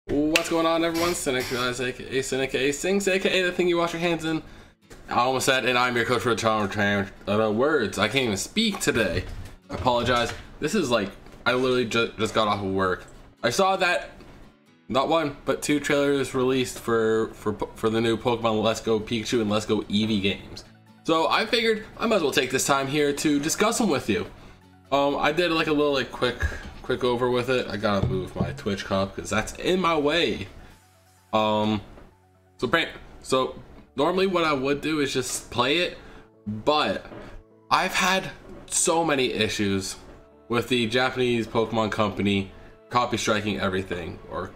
What's going on, everyone? SiNxRealize, aka Sin, aka Sings, aka the thing you wash your hands in. I almost said, and I'm your coach for the challenge. Words. I can't even speak today. I apologize. This is like, I literally just got off of work. I saw that not one but two trailers released for the new Pokemon Let's Go Pikachu and Let's Go Eevee games. So I figured I might as well take this time here to discuss them with you. I did like a little quick over with it. I gotta move my Twitch cup because that's in my way. So normally what I would do is just play it, but I've had so many issues with the Japanese Pokemon company copy striking everything or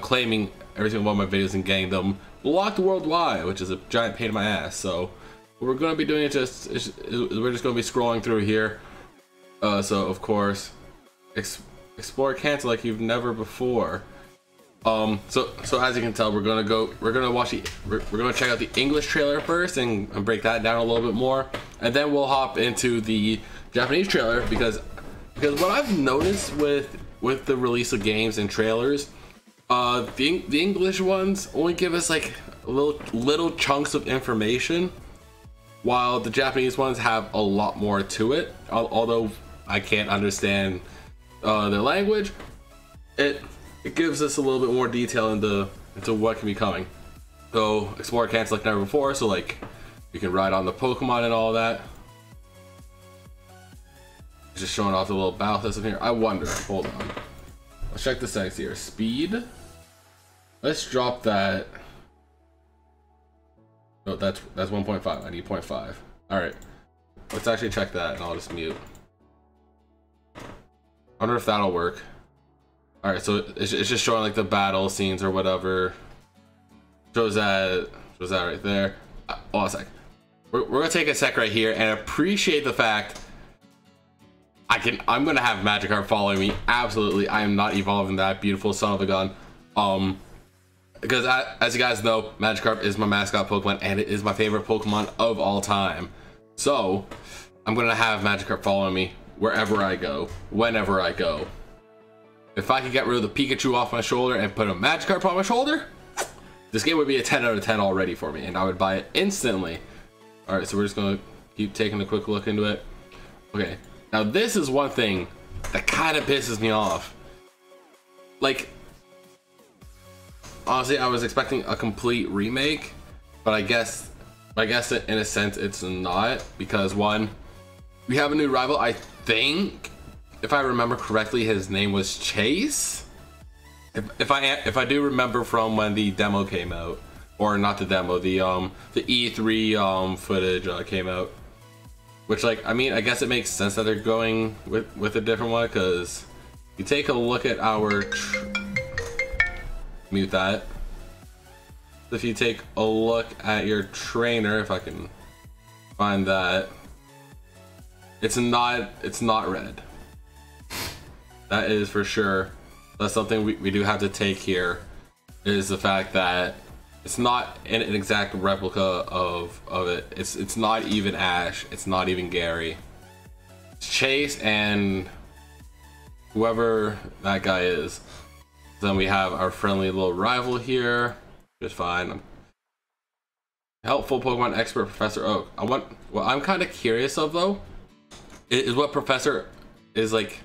claiming every single one of my videos and getting them blocked worldwide, which is a giant pain in my ass. So what we're going to be doing we're just going to be scrolling through here. So of course, explore KANTO like you've never before. So as you can tell, we're gonna check out the English trailer first and break that down a little bit more, and then we'll hop into the Japanese trailer because what I've noticed with the release of games and trailers, the English ones only give us like little chunks of information, while the Japanese ones have a lot more to it. Although I can't understand their language, it gives us a little bit more detail into what can be coming. So explore KANTO like never before, so like you can ride on the Pokemon and all that. Just showing off the little battle system here. I wonder, hold on, let's check the settings here. Speed, let's drop that. No, that's 1.5. I need 0.5. all right, let's actually check that, and I'll just mute. I wonder if that'll work. All right, so it's just showing like the battle scenes or whatever. Shows that right there. Oh, a sec. We're gonna take a sec right here and appreciate the fact I'm gonna have Magikarp following me. Absolutely, I am not evolving that beautiful son of a gun. Because as you guys know, Magikarp is my mascot Pokemon and it is my favorite Pokemon of all time. So I'm gonna have Magikarp following me wherever I go, whenever I go. If I could get rid of the Pikachu off my shoulder and put a Magikarp on my shoulder, this game would be a 10 out of 10 already for me, and I would buy it instantly. All right, so we're just gonna keep taking a quick look into it. Okay, now this is one thing that kind of pisses me off. Like, honestly, I was expecting a complete remake, but I guess in a sense it's not, because one, we have a new rival. I think, if I remember correctly, his name was Chase. If I do remember from when the demo came out, or not the demo, the E3 footage came out. Which, like, I mean, I guess it makes sense that they're going with a different one, because you take a look at our mute that. If you take a look at your trainer, if I can find that, it's not red. That is for sure. That's something we do have to take here, is the fact that it's not an exact replica of it. It's not even Ash, it's not even Gary. It's Chase and whoever that guy is. Then we have our friendly little rival here, just fine. Helpful Pokemon expert Professor Oak. What I'm kind of curious of though is what Professor is like.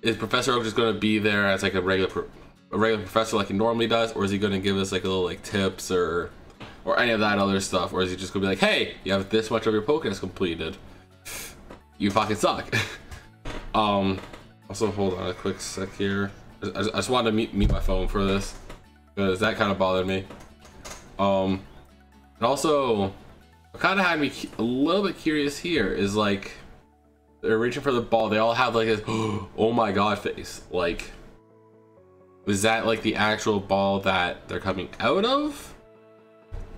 Is Professor Oak just going to be there as like a regular professor like he normally does, or is he going to give us like a little like tips or any of that other stuff, or is he just going to be like, hey, you have this much of your Pokédex completed, you fucking suck. Also, hold on a quick sec here. I just wanted to mute my phone for this because that kind of bothered me. And also, what kind of had me a little bit curious here is like, they're reaching for the ball. They all have like this oh my god face. Like, was that like the actual ball that they're coming out of?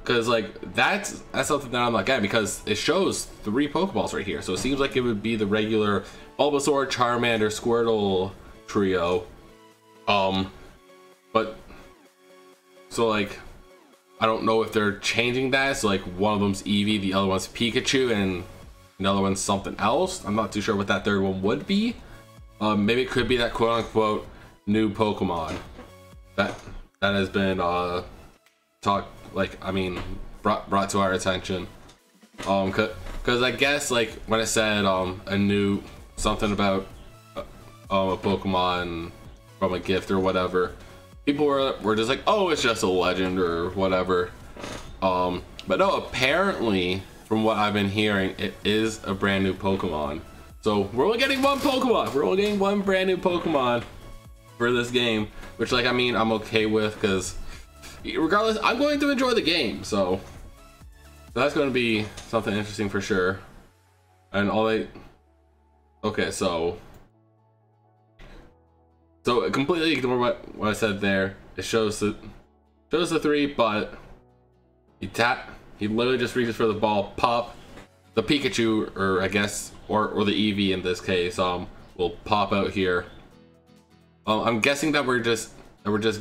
Because like that's something that I'm not getting, because it shows 3 Pokeballs right here. So it seems like it would be the regular Bulbasaur, Charmander, Squirtle trio. But so like, I don't know if they're changing that. So like one of them's Eevee, the other one's Pikachu, and another one's something else. I'm not too sure what that third one would be. Maybe it could be that quote-unquote new Pokemon. that has been brought to our attention. Cause I guess like when I said a new something about a Pokemon from a gift or whatever, people were just like, oh, it's just a legend or whatever. But no, apparently from what I've been hearing, it is a brand new Pokemon. So we're only getting one Pokemon. We're only getting one brand new Pokemon for this game, which like, I mean, I'm okay with, because regardless, I'm going to enjoy the game. So that's going to be something interesting for sure. And okay, so completely ignore what I said there. It shows the 3, but he literally just reaches for the ball, pop. The Pikachu, or I guess, or the Eevee in this case, will pop out here. I'm guessing that we're just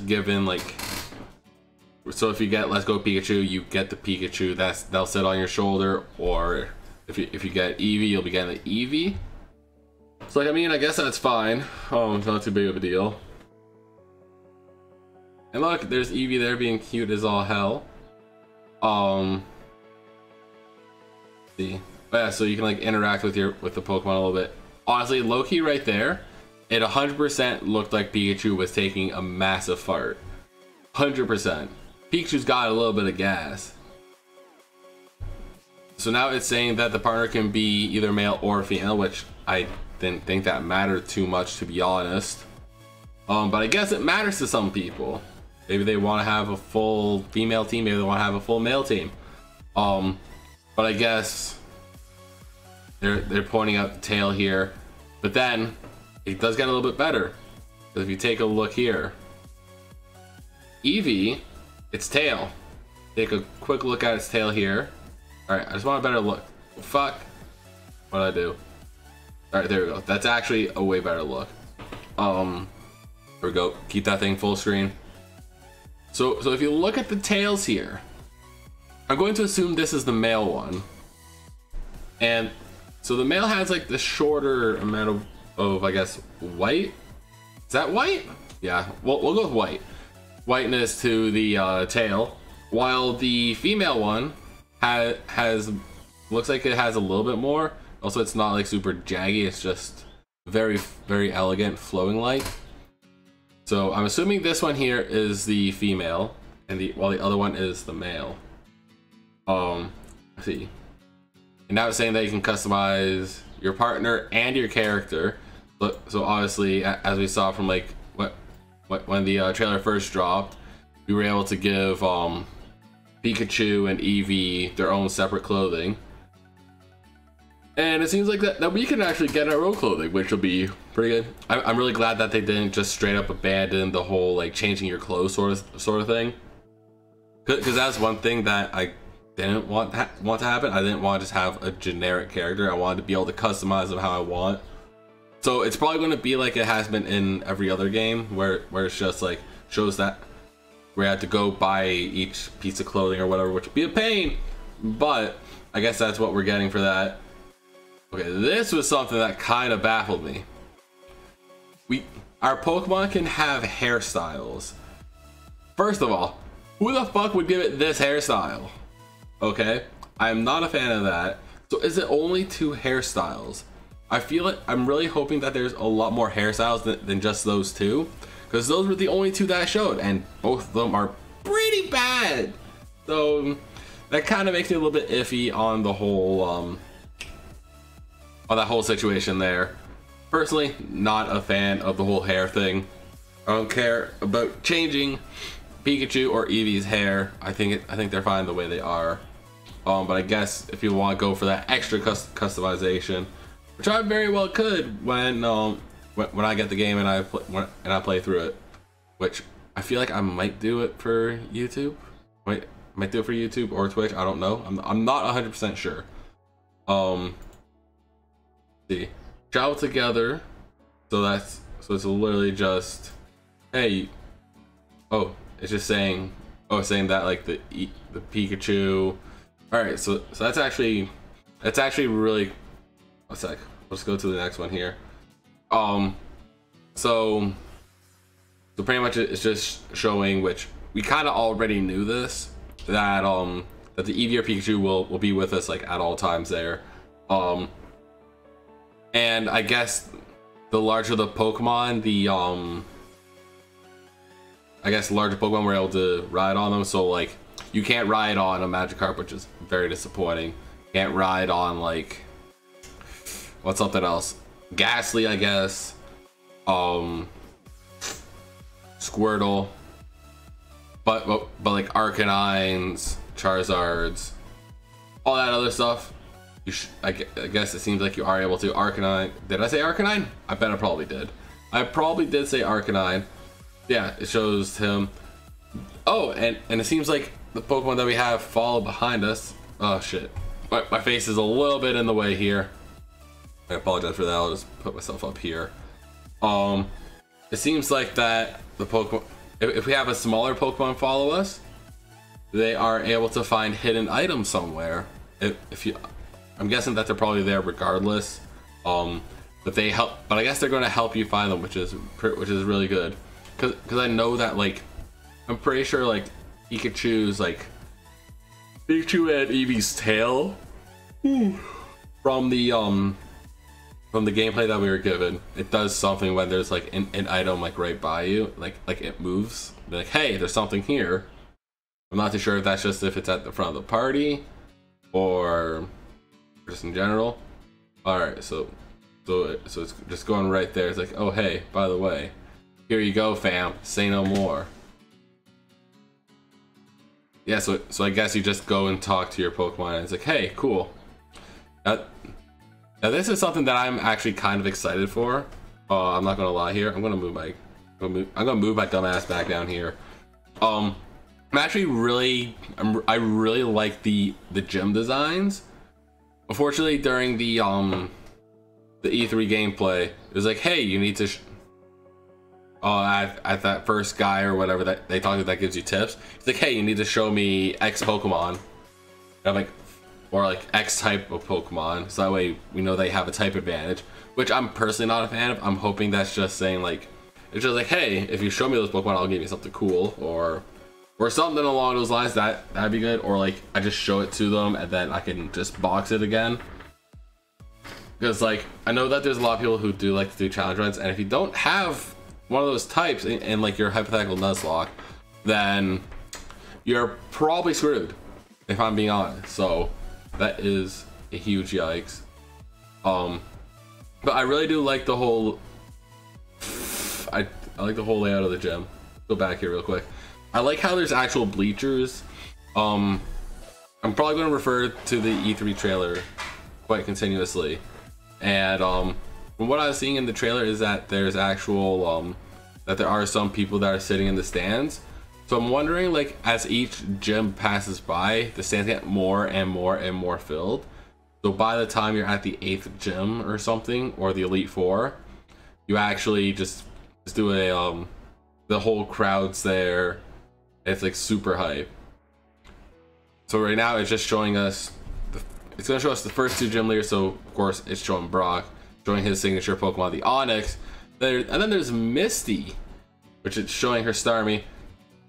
given like, so if you get Let's Go Pikachu, you get the Pikachu that'll sit on your shoulder, or if you get Eevee, you'll be getting the Eevee. So like, I mean, I guess that's fine. It's not too big of a deal. And look, there's Eevee there being cute as all hell. See, but yeah, so you can like interact with the Pokemon a little bit. Honestly, low-key right there, it 100% looked like Pikachu was taking a massive fart. 100%. Pikachu's got a little bit of gas. So now it's saying that the partner can be either male or female, which I didn't think that mattered too much, to be honest. But I guess it matters to some people. Maybe they want to have a full female team, maybe they want to have a full male team. But I guess they're pointing out the tail here. But then it does get a little bit better. Because if you take a look here, Eevee, its tail. Take a quick look at its tail here. Alright, I just want a better look. Fuck. What did I do? Alright, there we go. That's actually a way better look. There we go. Keep that thing full screen. So if you look at the tails here, I'm going to assume this is the male one. And so the male has like the shorter amount of I guess, white. Is that white? Yeah, we'll go with white. Whiteness to the tail, while the female one has looks like it has a little bit more. Also, it's not like super jaggy, it's just very, very elegant, flowing like. So I'm assuming this one here is the female, and while the other one is the male. Let's see. And now it's saying that you can customize your partner and your character. So obviously, as we saw from like when the trailer first dropped, we were able to give Pikachu and Eevee their own separate clothing. And it seems like that we can actually get our own clothing, which will be pretty good. I'm really glad that they didn't just straight up abandon the whole like changing your clothes sort of thing. Because that's one thing that I didn't want to happen. I didn't want to just have a generic character. I wanted to be able to customize them how I want. So it's probably going to be like it has been in every other game, where it's just like shows that we had to go buy each piece of clothing or whatever, which would be a pain. But I guess that's what we're getting for that. Okay, this was something that kind of baffled me. Our Pokemon can have hairstyles. First of all, who the fuck would give it this hairstyle? Okay, I am not a fan of that. So is it only 2 hairstyles? I feel it. I'm really hoping that there's a lot more hairstyles than just those 2, because those were the only 2 that I showed, and both of them are pretty bad. So that kind of makes me a little bit iffy on the whole on that whole situation there. Personally, not a fan of the whole hair thing. I don't care about changing Pikachu or Eevee's hair. I think they're fine the way they are. But I guess if you want to go for that extra customization, which I very well could when I get the game and I play through it, which I feel like I might do it for YouTube. Wait, I might do it for YouTube or Twitch. I don't know. I'm not 100% sure. See, travel together. So it's literally just, hey, oh, it's just saying, saying that like the Pikachu. All right, so that's actually really. A sec. Let's go to the next one here. So So pretty much it's just showing, which we kind of already knew this, that that the Eevee or Pikachu will be with us like at all times there. And I guess the larger the Pokemon, the I guess larger Pokemon we're able to ride on them. So like you can't ride on a Magikarp, which is very disappointing. Can't ride on like what's something else? Ghastly, I guess. Squirtle. But like Arcanines, Charizards, all that other stuff. I guess it seems like you are able to. Arcanine. Did I say Arcanine? I bet I probably did. I probably did say Arcanine. Yeah, it shows him. Oh, and it seems like the Pokemon that we have follow behind us. Oh shit. My face is a little bit in the way here. I apologize for that. I'll just put myself up here. It seems like that the Pokemon, if we have a smaller Pokemon follow us, they are able to find hidden items somewhere. I'm guessing that they're probably there regardless. But they help. But I guess they're going to help you find them, which is really good. Because I know that like I'm pretty sure like Pikachu and Eevee's tail from the gameplay that we were given, it does something when there's like an item like right by you, like it moves. Be like, hey, there's something here. I'm not too sure if that's just if it's at the front of the party or just in general. All right, so it's just going right there. It's like, oh hey, by the way, here you go, fam. Say no more. Yeah, so I guess you just go and talk to your Pokemon, and it's like, hey, cool. Now this is something that I'm actually kind of excited for. I'm not gonna lie here. I'm gonna move my dumbass back down here. I really like the gym designs. Unfortunately, during the E3 gameplay, it was like, hey, you need to at that first guy or whatever that they talk to that gives you tips. It's like, hey, you need to show me X Pokemon. And I'm like, or like X type of Pokemon, so that way we know they have a type advantage, which I'm personally not a fan of. I'm hoping that's just saying like, it's just like, hey, if you show me those Pokemon, I'll give you something cool, or something along those lines. That'd be good. Or like I just show it to them and then I can just box it again. Because like I know that there's a lot of people who do like to do challenge runs, and if you don't have one of those types in like your hypothetical Nuzlocke, then you're probably screwed, if I'm being honest. So that is a huge yikes. But I really do like the whole I like the whole layout of the gym. Go back here real quick. I like how there's actual bleachers. I'm probably going to refer to the E3 trailer quite continuously, and from what I was seeing in the trailer is that there's actual that there are some people that are sitting in the stands. So I'm wondering, like, as each gym passes by, the stands get more and more and more filled. So by the time you're at the 8th gym or something, or the Elite Four, you actually just do a the whole crowd's there. It's like super hype. So right now it's just showing us it's gonna show us the first two gym leaders. So of course it's showing Brock, showing his signature Pokemon, the Onyx. And then there's Misty, which is showing her Starmie.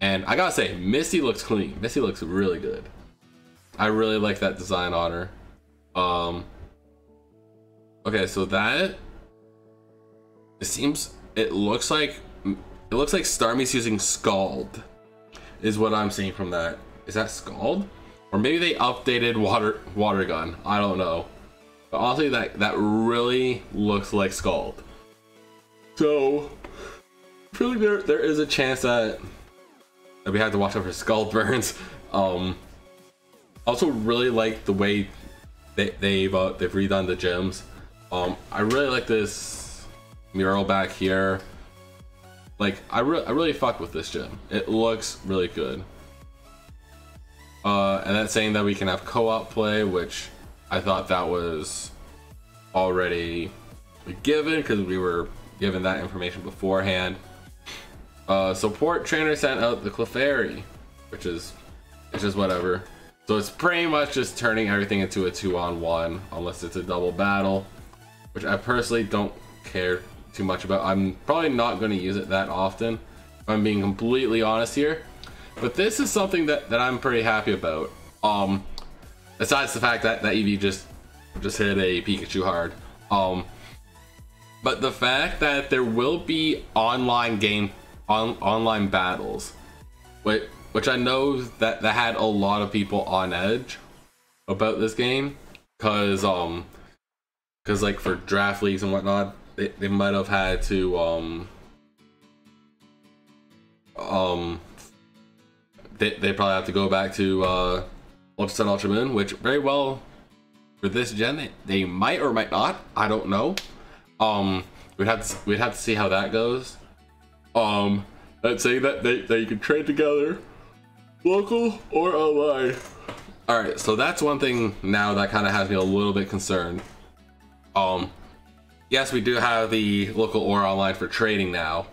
And I gotta say, Misty looks clean. Misty looks really good. I really like that design on her. Okay, so that it looks like Starmie's using Scald, is what I'm seeing from that. Is that Scald? Or maybe they updated water gun. I don't know. But honestly, that really looks like Scald. So I feel like there is a chance that we have to watch out for Scald burns. Also really like the way they've redone the gyms. I really like this mural back here. Like I really fuck with this gym. It looks really good. And that's saying that we can have co-op play, which I thought that was already given because we were given that information beforehand. Support trainer sent out the Clefairy, which is whatever. So it's pretty much just turning everything into a 2-on-1 unless it's a double battle, which I personally don't care too much about. I'm probably not going to use it that often if I'm being completely honest here. But this is something that I'm pretty happy about. Besides the fact that Eevee just hit a Pikachu hard. But the fact that there will be online battles, which I know that had a lot of people on edge about this game, cause like for draft leagues and whatnot, they might have had to they probably have to go back to Ultra Sun, Ultra Moon, which very well for this gen they might or might not. I don't know. We'd have to see how that goes. Let's say that you can trade together, local or online. All right, so that's one thing now that kind of has me a little bit concerned. Yes, we do have the local or online for trading now.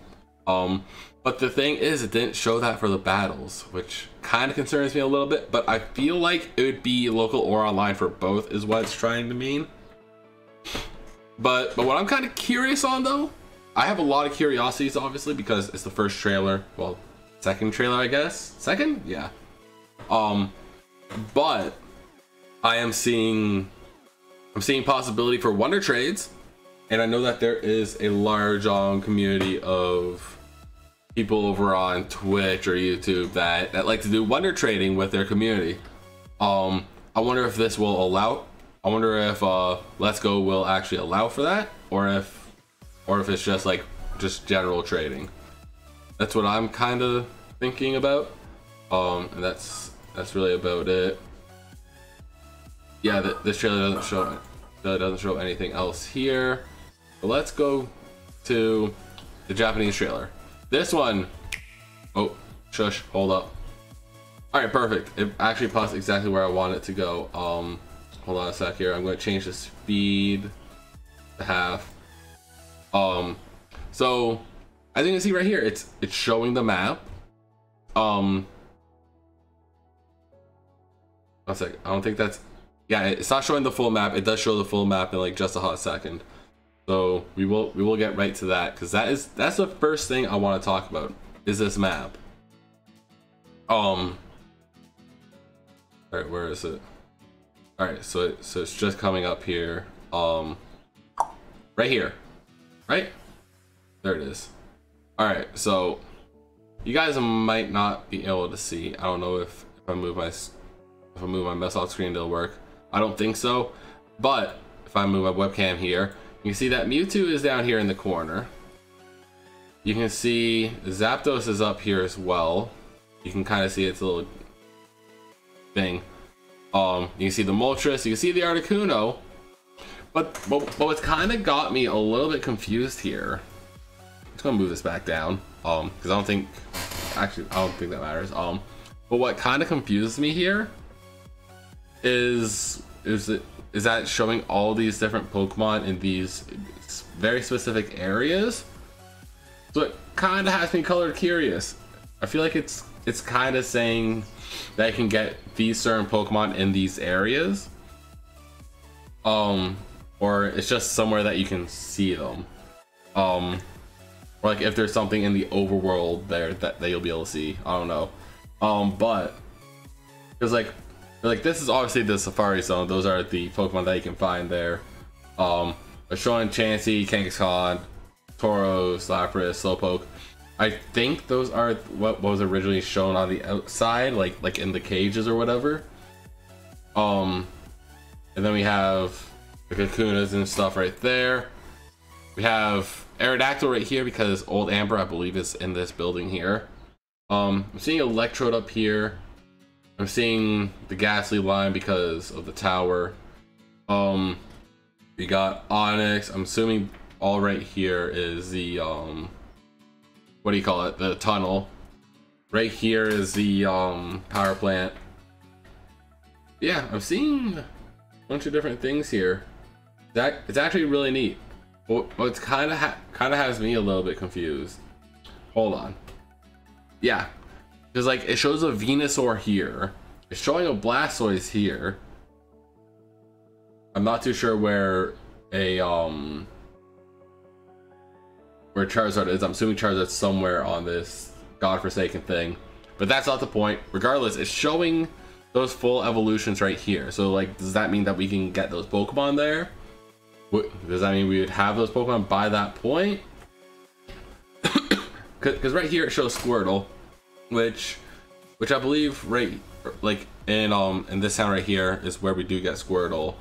But the thing is, it didn't show that for the battles, which kind of concerns me a little bit, but I feel like it would be local or online for both is what it's trying to mean. But what I'm kind of curious on though, I have a lot of curiosities obviously because it's the first trailer, well, second trailer I guess, second? Yeah. But I'm seeing possibility for wonder trades, and I know that there is a large community of people over on Twitch or YouTube that like to do wonder trading with their community. I wonder if this will allow. I wonder if Let's Go will actually allow for that, or if it's just like general trading. That's what I'm kind of thinking about. And that's really about it. Yeah, this trailer doesn't show anything else here. But let's go to the Japanese trailer. This one, oh, shush, hold up. All right, perfect. It actually paused exactly where I want it to go. Hold on a sec here. I'm going to change the speed to half. So as you can see right here, it's showing the map. One sec. I don't think that's, yeah, it's not showing the full map. It does show the full map in like just a hot second. So we will get right to that, because that's the first thing I want to talk about is this map. All right, where is it? All right, so it's just coming up here. Right here, right? There it is. All right, so you guys might not be able to see. I don't know if I move my mouse off screen it'll work. I don't think so, but if I move my webcam here, you can see that Mewtwo is down here in the corner. You can see Zapdos is up here as well. You can kind of see its little thing. You can see the Moltres, you can see the Articuno. But what's kind of got me a little bit confused here. I'm just gonna move this back down, because I don't think that matters. But what kind of confuses me here is that showing all these different Pokemon in these very specific areas. So it kind of has me colored curious. I feel like it's kind of saying that I can get these certain Pokemon in these areas, or it's just somewhere that you can see them, or like if there's something in the overworld there that you'll be able to see. I don't know, but because like this is obviously the Safari Zone. Those are the Pokemon that you can find there. They're showing Chansey, Kangaskhan, Tauros, Lapras, Slowpoke. I think those are what was originally shown on the outside, like in the cages or whatever. And then we have the Kakunas and stuff right there. We have Aerodactyl right here because Old Amber, I believe, is in this building here. I'm seeing Electrode up here. I'm seeing the Ghastly line because of the tower. We got Onyx. I'm assuming all right here is the what do you call it? The tunnel. Right here is the power plant. Yeah, I'm seeing a bunch of different things here. It's actually really neat. What's kind of has me a little bit confused. Hold on. Yeah, because like it shows a Venusaur here. It's showing a Blastoise here. I'm not too sure where where Charizard is. I'm assuming Charizard's somewhere on this godforsaken thing. But that's not the point. Regardless, it's showing those full evolutions right here. So like, does that mean that we can get those Pokemon there? Does that mean we would have those Pokemon by that point? Because right here it shows Squirtle, which I believe right like in this town right here is where we do get Squirtle.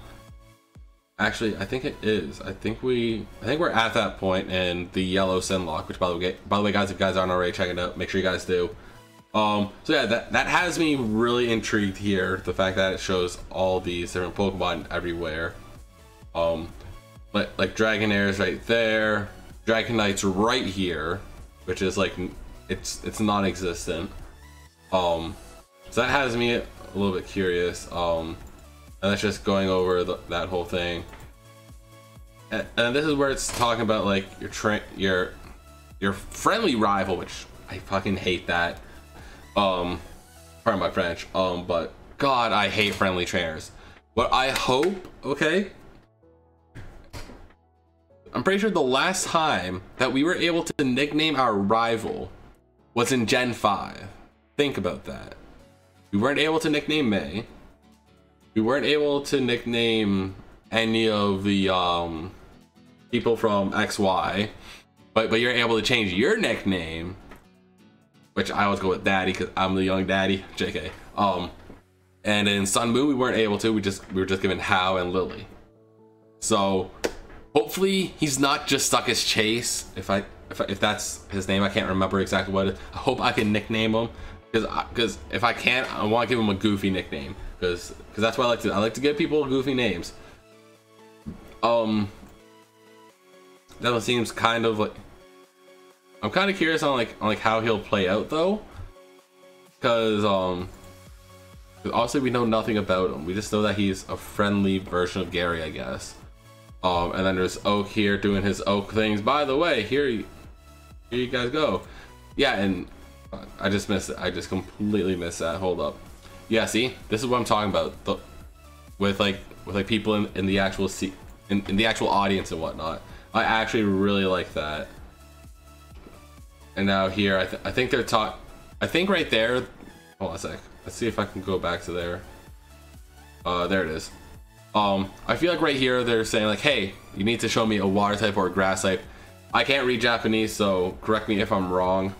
Actually, I think it is. I think we're at that point in the yellow Sinlock, which by the way, guys, if you guys aren't already checking it out, make sure you guys do. So yeah, that has me really intrigued here. The fact that it shows all these different Pokemon everywhere. Like Dragonair is right there. Dragonite's right here, which is like it's non-existent. So that has me a little bit curious. And that's just going over that whole thing. And this is where it's talking about like your friendly rival, which I fucking hate that. Pardon my French. But God, I hate friendly trainers. But I hope, okay, I'm pretty sure the last time that we were able to nickname our rival was in Gen 5. Think about that. We weren't able to nickname May. We weren't able to nickname any of the people from XY, but you're able to change your nickname, which I always go with Daddy because I'm the young daddy. JK. And in Sun Moon we weren't able to. We were just given Hao and Lily. So hopefully he's not just stuck as Chase. If that's his name, I can't remember exactly what it is. I hope I can nickname him because if I can't, I want to give him a goofy nickname. Because that's what I like to do. I like to give people goofy names. That one seems kind of like, I'm kind of curious on like how he'll play out though, because obviously we know nothing about him. We just know that he's a friendly version of Gary, I guess. And then there's Oak here doing his Oak things. By the way, here you guys go. Yeah, and I just missed it. I just completely missed that. Hold up. Yeah, see, this is what I'm talking about. With like people in the actual in the actual audience and whatnot. I actually really like that. And now here, I think they're I think right there. Hold on a sec. Let's see if I can go back to there. There it is. I feel like right here they're saying like, hey, you need to show me a water type or a grass type. I can't read Japanese, so correct me if I'm wrong.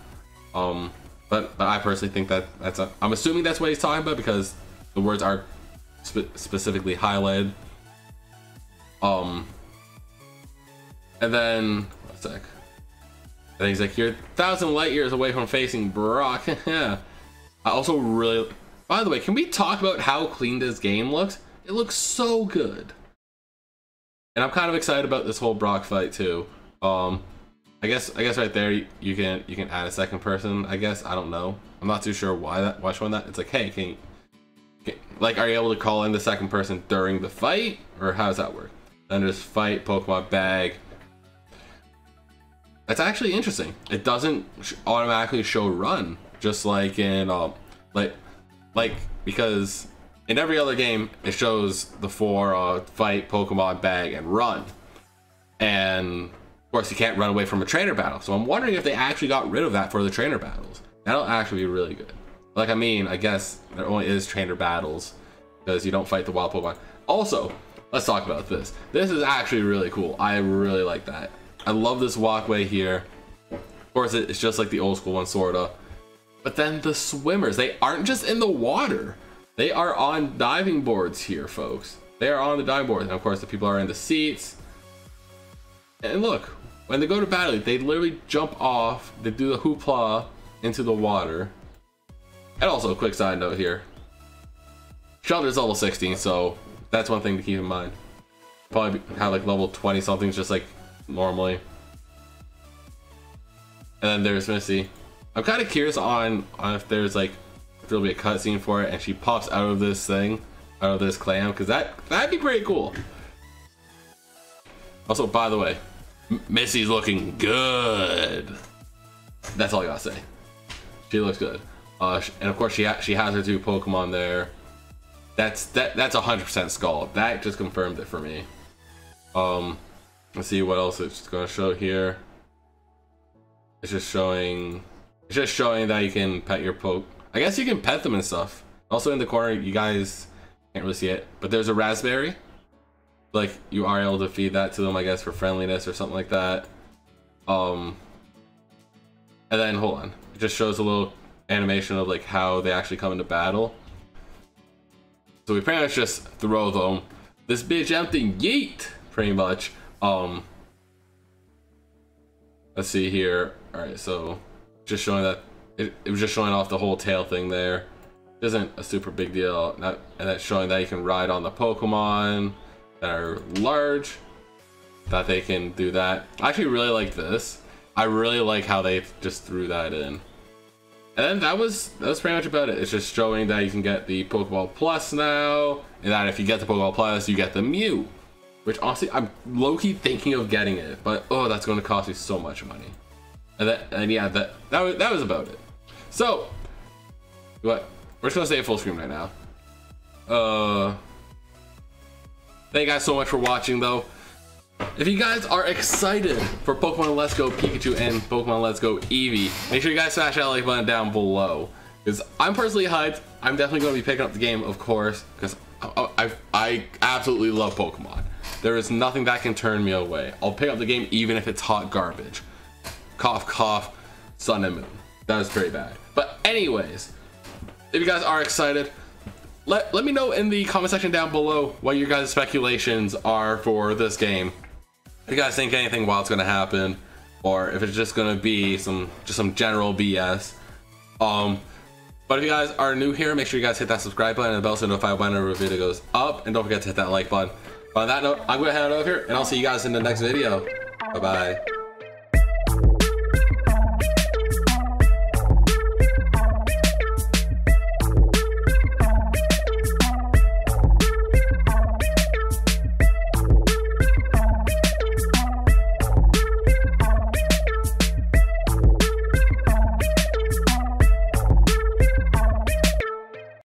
But I personally think I'm assuming that's what he's talking about because the words are specifically highlighted. And then, a sec. And he's like, you're 1,000 light years away from facing Brock. I also really, by the way, can we talk about how clean this game looks? It looks so good. And I'm kind of excited about this whole Brock fight too. I guess right there you can add a second person. I guess I don't know. I'm not too sure why showing that. It's like, hey, like, are you able to call in the second person during the fight, or how does that work? Then there's fight Pokemon bag. That's actually interesting. It doesn't automatically show run, just like in like because in every other game it shows the four fight Pokemon bag and run, and of course, you can't run away from a trainer battle. So I'm wondering if they actually got rid of that for the trainer battles. That'll actually be really good. Like, I mean, I guess there only is trainer battles because you don't fight the wild Pokemon. Also, let's talk about this. This is actually really cool. I really like that. I love this walkway here. Of course, it's just like the old school one, sorta. But then the swimmers, they aren't just in the water. They are on diving boards here, folks. They are on the diving boards. And of course, the people are in the seats. And look, when they go to battle, they literally jump off, they do the hoopla into the water. And also, a quick side note here. Shelter's level 16, so that's one thing to keep in mind. Probably have like level 20 something just like normally. And then there's Misty. I'm kind of curious on if there's like, if there'll be a cutscene for it and she pops out of this thing, out of this clam, because that'd be pretty cool. Also, by the way, Misty's looking good. That's all I gotta say. She looks good. And of course she has her two Pokemon there. That's 100% Skull. That just confirmed it for me. Let's see what else it's gonna show here. It's just showing It's just showing that you can pet your poke. I guess you can pet them and stuff. Also in the corner, you guys can't really see it, but there's a raspberry. Like you are able to feed that to them, I guess, for friendliness or something like that. And then hold on, it just shows a little animation of like how they actually come into battle. So we pretty much just throw them. This bitch empty, yeet, pretty much. Let's see here. All right, so just showing that it was just showing off the whole tail thing there. Isn't a super big deal. And that's showing that you can ride on the Pokemon that are large, that they can do that. I actually really like this. I really like how they just threw that in. And then that was pretty much about it. It's just showing that you can get the Pokeball Plus now, and that if you get the Pokeball Plus, you get the Mew. Which honestly, I'm low-key thinking of getting it, but oh, that's going to cost me so much money. And yeah, that was about it. So, what? We're just gonna stay at full screen right now. Thank you guys so much for watching, though. If you guys are excited for Pokemon Let's Go Pikachu and Pokemon Let's Go Eevee, make sure you guys smash that like button down below. Because I'm personally hyped. I'm definitely going to be picking up the game, of course, because I absolutely love Pokemon. There is nothing that can turn me away. I'll pick up the game even if it's hot garbage. Cough, cough, sun and moon. That was pretty bad. But anyways, if you guys are excited, let me know in the comment section down below what your guys' speculations are for this game. If you guys think anything wild's gonna happen, or if it's just gonna be some general BS. But if you guys are new here, make sure you guys hit that subscribe button and the bell so notified whenever a video goes up, and don't forget to hit that like button. But on that note, I'm gonna head over here, and I'll see you guys in the next video. Bye bye.